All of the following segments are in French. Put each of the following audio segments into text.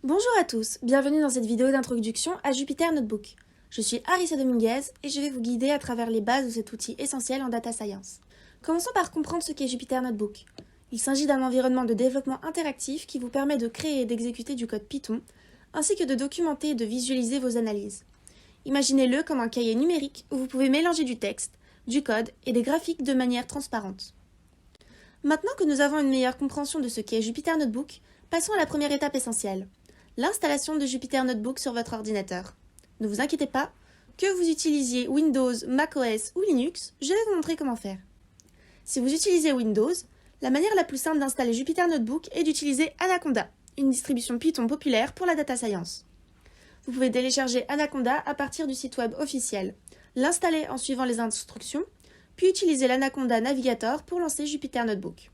Bonjour à tous, bienvenue dans cette vidéo d'introduction à Jupyter Notebook. Je suis Arissa Dominguez et je vais vous guider à travers les bases de cet outil essentiel en data science. Commençons par comprendre ce qu'est Jupyter Notebook. Il s'agit d'un environnement de développement interactif qui vous permet de créer et d'exécuter du code Python, ainsi que de documenter et de visualiser vos analyses. Imaginez-le comme un cahier numérique où vous pouvez mélanger du texte, du code et des graphiques de manière transparente. Maintenant que nous avons une meilleure compréhension de ce qu'est Jupyter Notebook, passons à la première étape essentielle, l'installation de Jupyter Notebook sur votre ordinateur. Ne vous inquiétez pas, que vous utilisiez Windows, macOS ou Linux, je vais vous montrer comment faire. Si vous utilisez Windows, la manière la plus simple d'installer Jupyter Notebook est d'utiliser Anaconda, une distribution Python populaire pour la data science. Vous pouvez télécharger Anaconda à partir du site web officiel, l'installer en suivant les instructions, puis utiliser l'Anaconda Navigator pour lancer Jupyter Notebook.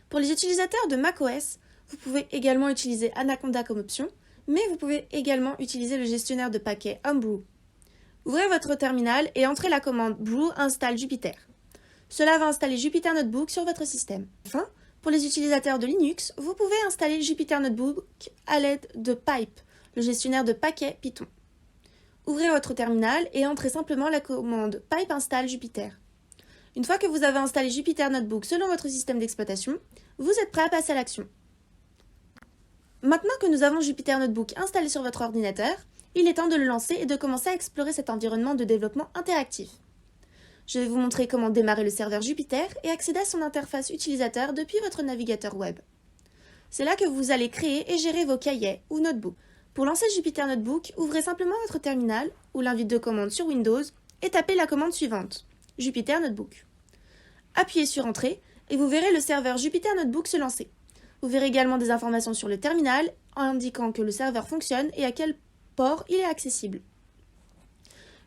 Pour les utilisateurs de macOS, vous pouvez également utiliser Anaconda comme option, mais vous pouvez également utiliser le gestionnaire de paquets Homebrew. Ouvrez votre terminal et entrez la commande brew install Jupyter. Cela va installer Jupyter Notebook sur votre système. Enfin, pour les utilisateurs de Linux, vous pouvez installer Jupyter Notebook à l'aide de Pipe, le gestionnaire de paquets Python. Ouvrez votre terminal et entrez simplement la commande pipe install Jupyter. Une fois que vous avez installé Jupyter Notebook selon votre système d'exploitation, vous êtes prêt à passer à l'action. Maintenant que nous avons Jupyter Notebook installé sur votre ordinateur, il est temps de le lancer et de commencer à explorer cet environnement de développement interactif. Je vais vous montrer comment démarrer le serveur Jupyter et accéder à son interface utilisateur depuis votre navigateur web. C'est là que vous allez créer et gérer vos cahiers ou notebooks. Pour lancer Jupyter Notebook, ouvrez simplement votre terminal ou l'invite de commande sur Windows et tapez la commande suivante, Jupyter Notebook. Appuyez sur Entrée et vous verrez le serveur Jupyter Notebook se lancer. Vous verrez également des informations sur le terminal indiquant que le serveur fonctionne et à quel port il est accessible.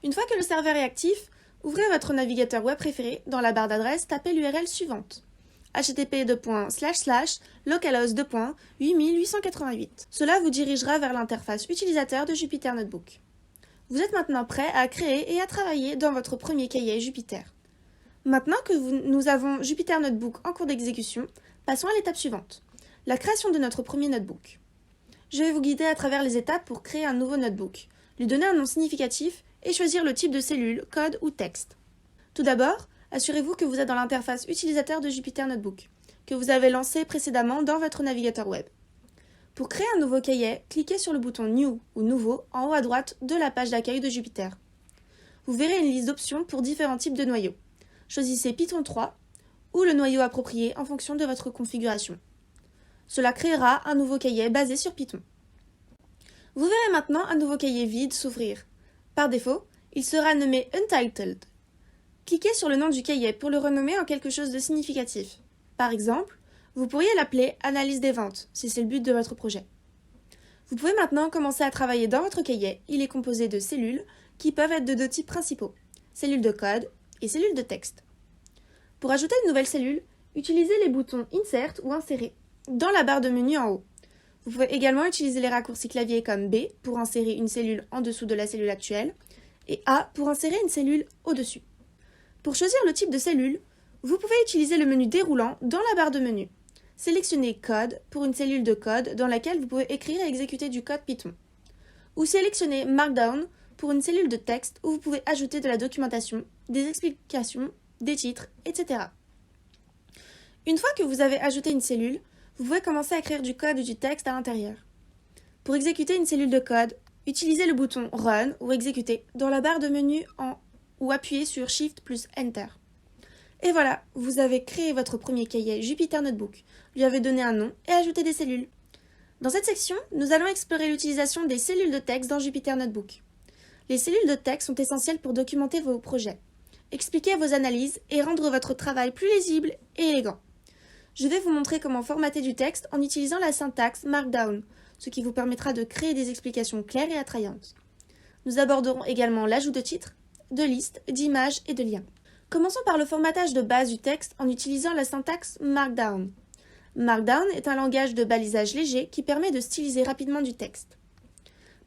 Une fois que le serveur est actif, ouvrez votre navigateur web préféré. Dans la barre d'adresse, tapez l'URL suivante, http://localhost:8888. Cela vous dirigera vers l'interface utilisateur de Jupyter Notebook. Vous êtes maintenant prêt à créer et à travailler dans votre premier cahier Jupyter. Maintenant que nous avons Jupyter Notebook en cours d'exécution, passons à l'étape suivante, la création de notre premier notebook. Je vais vous guider à travers les étapes pour créer un nouveau notebook, lui donner un nom significatif et choisir le type de cellule, code ou texte. Tout d'abord, assurez-vous que vous êtes dans l'interface utilisateur de Jupyter Notebook, que vous avez lancé précédemment dans votre navigateur web. Pour créer un nouveau cahier, cliquez sur le bouton New ou Nouveau en haut à droite de la page d'accueil de Jupyter. Vous verrez une liste d'options pour différents types de noyaux. Choisissez Python 3 ou le noyau approprié en fonction de votre configuration. Cela créera un nouveau cahier basé sur Python. Vous verrez maintenant un nouveau cahier vide s'ouvrir. Par défaut, il sera nommé Untitled. Cliquez sur le nom du cahier pour le renommer en quelque chose de significatif. Par exemple, vous pourriez l'appeler Analyse des ventes, si c'est le but de votre projet. Vous pouvez maintenant commencer à travailler dans votre cahier. Il est composé de cellules qui peuvent être de deux types principaux, cellules de code et cellules de texte. Pour ajouter une nouvelle cellule, utilisez les boutons Insert ou Insérer dans la barre de menu en haut. Vous pouvez également utiliser les raccourcis clavier comme B pour insérer une cellule en dessous de la cellule actuelle et A pour insérer une cellule au-dessus. Pour choisir le type de cellule, vous pouvez utiliser le menu déroulant dans la barre de menu. Sélectionnez Code pour une cellule de code dans laquelle vous pouvez écrire et exécuter du code Python. Ou sélectionnez Markdown pour une cellule de texte où vous pouvez ajouter de la documentation, des explications, des titres, etc. Une fois que vous avez ajouté une cellule, vous pouvez commencer à écrire du code ou du texte à l'intérieur. Pour exécuter une cellule de code, utilisez le bouton Run ou Exécuter dans la barre de menu ou appuyez sur Shift plus Enter. Et voilà, vous avez créé votre premier cahier Jupyter Notebook, lui avez donné un nom et ajouté des cellules. Dans cette section, nous allons explorer l'utilisation des cellules de texte dans Jupyter Notebook. Les cellules de texte sont essentielles pour documenter vos projets, expliquer vos analyses et rendre votre travail plus lisible et élégant. Je vais vous montrer comment formater du texte en utilisant la syntaxe Markdown, ce qui vous permettra de créer des explications claires et attrayantes. Nous aborderons également l'ajout de titres, de listes, d'images et de liens. Commençons par le formatage de base du texte en utilisant la syntaxe Markdown. Markdown est un langage de balisage léger qui permet de styliser rapidement du texte.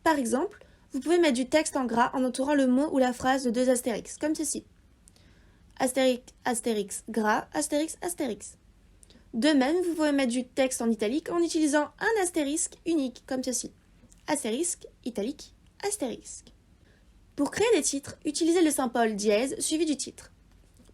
Par exemple, vous pouvez mettre du texte en gras en entourant le mot ou la phrase de deux astérix, comme ceci. Astérix, astérix, gras, astérix, astérix. De même, vous pouvez mettre du texte en italique en utilisant un astérisque unique, comme ceci. Astérisque, italique, astérisque. Pour créer des titres, utilisez le symbole dièse suivi du titre.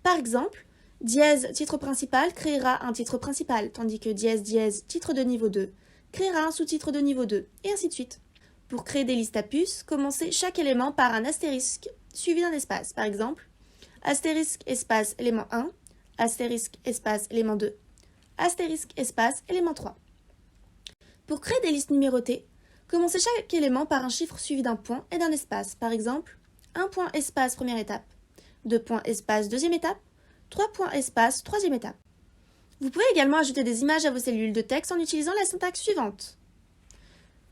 Par exemple, dièse titre principal créera un titre principal, tandis que dièse dièse titre de niveau 2 créera un sous-titre de niveau 2, et ainsi de suite. Pour créer des listes à puces, commencez chaque élément par un astérisque suivi d'un espace. Par exemple, astérisque espace élément 1, astérisque espace élément 2, astérisque espace élément 3. Pour créer des listes numérotées, commencez chaque élément par un chiffre suivi d'un point et d'un espace. Par exemple, 1 point espace première étape, 2 points espace deuxième étape, 3 points espace troisième étape. Vous pouvez également ajouter des images à vos cellules de texte en utilisant la syntaxe suivante.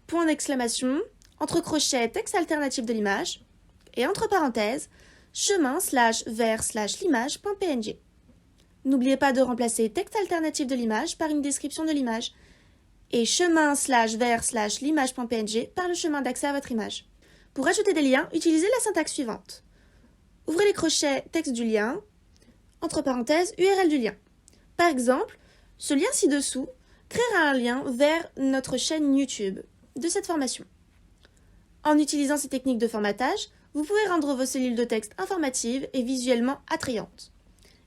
Point d'exclamation, entre crochets texte alternatif de l'image, et entre parenthèses, chemin/vers/l'image.png. N'oubliez pas de remplacer texte alternatif de l'image par une description de l'image, et chemin/vers/l'image.png par le chemin d'accès à votre image. Pour ajouter des liens, utilisez la syntaxe suivante. Ouvrez les crochets texte du lien, entre parenthèses, URL du lien. Par exemple, ce lien ci-dessous créera un lien vers notre chaîne YouTube de cette formation. En utilisant ces techniques de formatage, vous pouvez rendre vos cellules de texte informatives et visuellement attrayantes.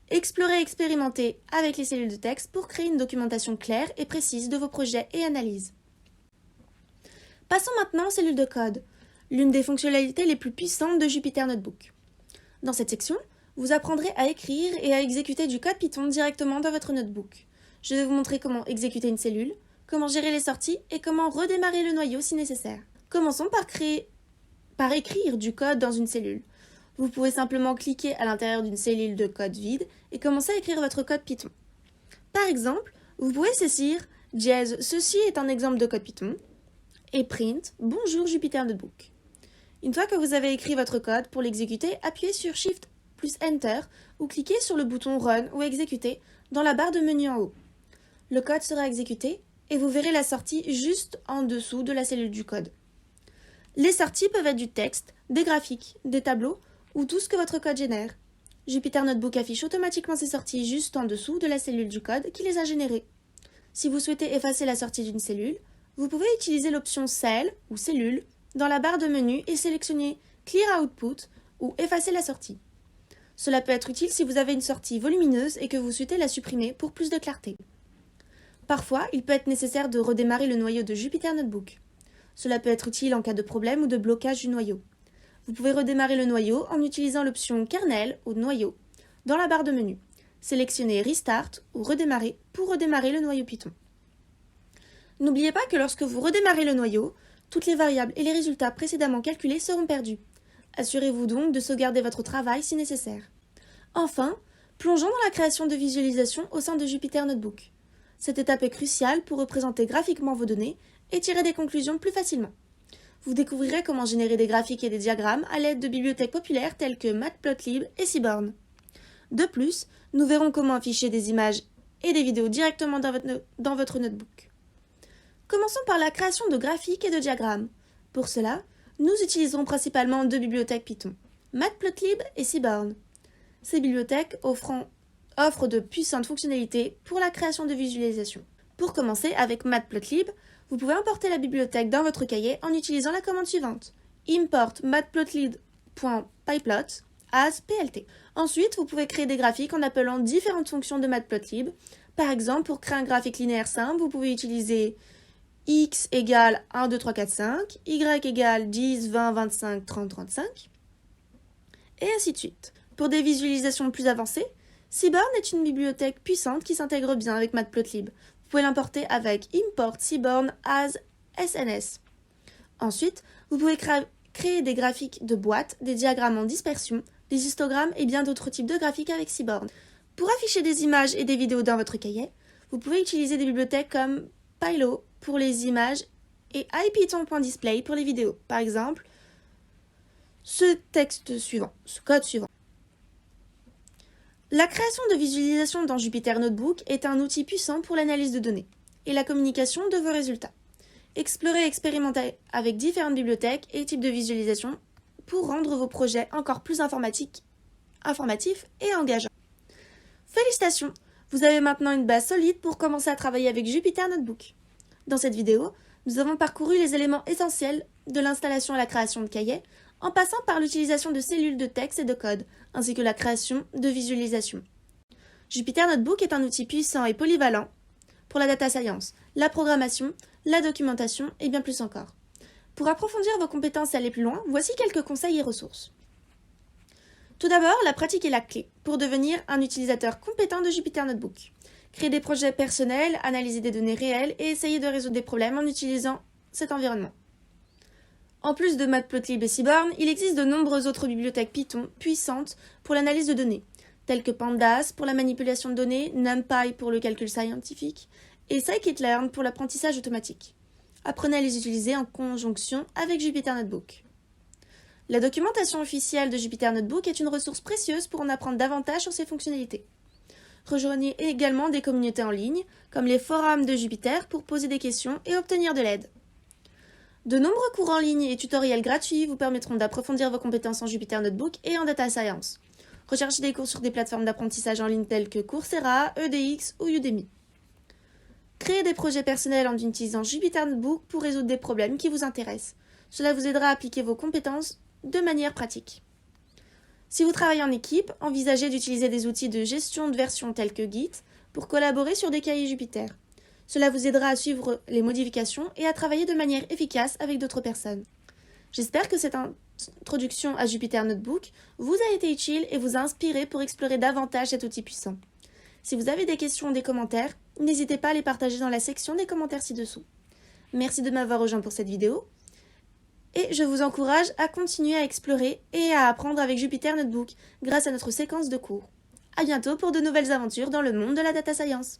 Explorez et expérimentez avec les cellules de texte pour créer une documentation claire et précise de vos projets et analyses. Passons maintenant aux cellules de code, l'une des fonctionnalités les plus puissantes de Jupyter Notebook. Dans cette section, vous apprendrez à écrire et à exécuter du code Python directement dans votre notebook. Je vais vous montrer comment exécuter une cellule, comment gérer les sorties et comment redémarrer le noyau si nécessaire. Commençons par écrire du code dans une cellule. Vous pouvez simplement cliquer à l'intérieur d'une cellule de code vide et commencer à écrire votre code Python. Par exemple, vous pouvez saisir dièse ceci est un exemple de code Python et print bonjour Jupyter Notebook. Une fois que vous avez écrit votre code, pour l'exécuter, appuyez sur Shift plus Enter ou cliquez sur le bouton Run ou Exécuter dans la barre de menu en haut. Le code sera exécuté et vous verrez la sortie juste en dessous de la cellule du code. Les sorties peuvent être du texte, des graphiques, des tableaux ou tout ce que votre code génère. Jupyter Notebook affiche automatiquement ces sorties juste en dessous de la cellule du code qui les a générées. Si vous souhaitez effacer la sortie d'une cellule, vous pouvez utiliser l'option Cell ou Cellule dans la barre de menu et sélectionner Clear Output ou effacer la sortie. Cela peut être utile si vous avez une sortie volumineuse et que vous souhaitez la supprimer pour plus de clarté. Parfois, il peut être nécessaire de redémarrer le noyau de Jupyter Notebook. Cela peut être utile en cas de problème ou de blocage du noyau. Vous pouvez redémarrer le noyau en utilisant l'option Kernel ou Noyau dans la barre de menu. Sélectionnez Restart ou Redémarrer pour redémarrer le noyau Python. N'oubliez pas que lorsque vous redémarrez le noyau, toutes les variables et les résultats précédemment calculés seront perdus. Assurez-vous donc de sauvegarder votre travail si nécessaire. Enfin, plongeons dans la création de visualisations au sein de Jupyter Notebook. Cette étape est cruciale pour représenter graphiquement vos données et tirer des conclusions plus facilement. Vous découvrirez comment générer des graphiques et des diagrammes à l'aide de bibliothèques populaires telles que Matplotlib et Seaborn. De plus, nous verrons comment afficher des images et des vidéos directement dans votre notebook. Commençons par la création de graphiques et de diagrammes. Pour cela, nous utiliserons principalement deux bibliothèques Python, Matplotlib et Seaborn. Ces bibliothèques offrent de puissantes fonctionnalités pour la création de visualisations. Pour commencer, avec Matplotlib, vous pouvez importer la bibliothèque dans votre cahier en utilisant la commande suivante, import matplotlib.pyplot as plt. Ensuite, vous pouvez créer des graphiques en appelant différentes fonctions de Matplotlib. Par exemple, pour créer un graphique linéaire simple, vous pouvez utiliser x égale 1, 2, 3, 4, 5, y égale 10, 20, 25, 30, 35, et ainsi de suite. Pour des visualisations plus avancées, Seaborn est une bibliothèque puissante qui s'intègre bien avec Matplotlib. Vous pouvez l'importer avec import seaborn as sns. Ensuite, vous pouvez créer des graphiques de boîtes, des diagrammes en dispersion, des histogrammes et bien d'autres types de graphiques avec Seaborn. Pour afficher des images et des vidéos dans votre cahier, vous pouvez utiliser des bibliothèques comme Pylo pour les images et ipython.display pour les vidéos. Par exemple, ce code suivant. La création de visualisations dans Jupyter Notebook est un outil puissant pour l'analyse de données et la communication de vos résultats. Explorez et expérimentez avec différentes bibliothèques et types de visualisation pour rendre vos projets encore plus informatifs et engageants. Félicitations! Vous avez maintenant une base solide pour commencer à travailler avec Jupyter Notebook. Dans cette vidéo, nous avons parcouru les éléments essentiels de l'installation et la création de cahiers, en passant par l'utilisation de cellules de texte et de code, ainsi que la création de visualisations. Jupyter Notebook est un outil puissant et polyvalent pour la data science, la programmation, la documentation et bien plus encore. Pour approfondir vos compétences et aller plus loin, voici quelques conseils et ressources. Tout d'abord, la pratique est la clé pour devenir un utilisateur compétent de Jupyter Notebook. Créer des projets personnels, analyser des données réelles et essayer de résoudre des problèmes en utilisant cet environnement. En plus de Matplotlib et Seaborn, il existe de nombreuses autres bibliothèques Python puissantes pour l'analyse de données, telles que Pandas pour la manipulation de données, NumPy pour le calcul scientifique et scikit-learn pour l'apprentissage automatique. Apprenez à les utiliser en conjonction avec Jupyter Notebook. La documentation officielle de Jupyter Notebook est une ressource précieuse pour en apprendre davantage sur ses fonctionnalités. Rejoignez également des communautés en ligne, comme les forums de Jupyter, pour poser des questions et obtenir de l'aide. De nombreux cours en ligne et tutoriels gratuits vous permettront d'approfondir vos compétences en Jupyter Notebook et en data science. Recherchez des cours sur des plateformes d'apprentissage en ligne telles que Coursera, EDX ou Udemy. Créez des projets personnels en utilisant Jupyter Notebook pour résoudre des problèmes qui vous intéressent. Cela vous aidera à appliquer vos compétences de manière pratique. Si vous travaillez en équipe, envisagez d'utiliser des outils de gestion de version tels que Git pour collaborer sur des cahiers Jupyter. Cela vous aidera à suivre les modifications et à travailler de manière efficace avec d'autres personnes. J'espère que cette introduction à Jupyter Notebook vous a été utile et vous a inspiré pour explorer davantage cet outil puissant. Si vous avez des questions ou des commentaires, n'hésitez pas à les partager dans la section des commentaires ci-dessous. Merci de m'avoir rejoint pour cette vidéo et je vous encourage à continuer à explorer et à apprendre avec Jupyter Notebook grâce à notre séquence de cours. À bientôt pour de nouvelles aventures dans le monde de la data science.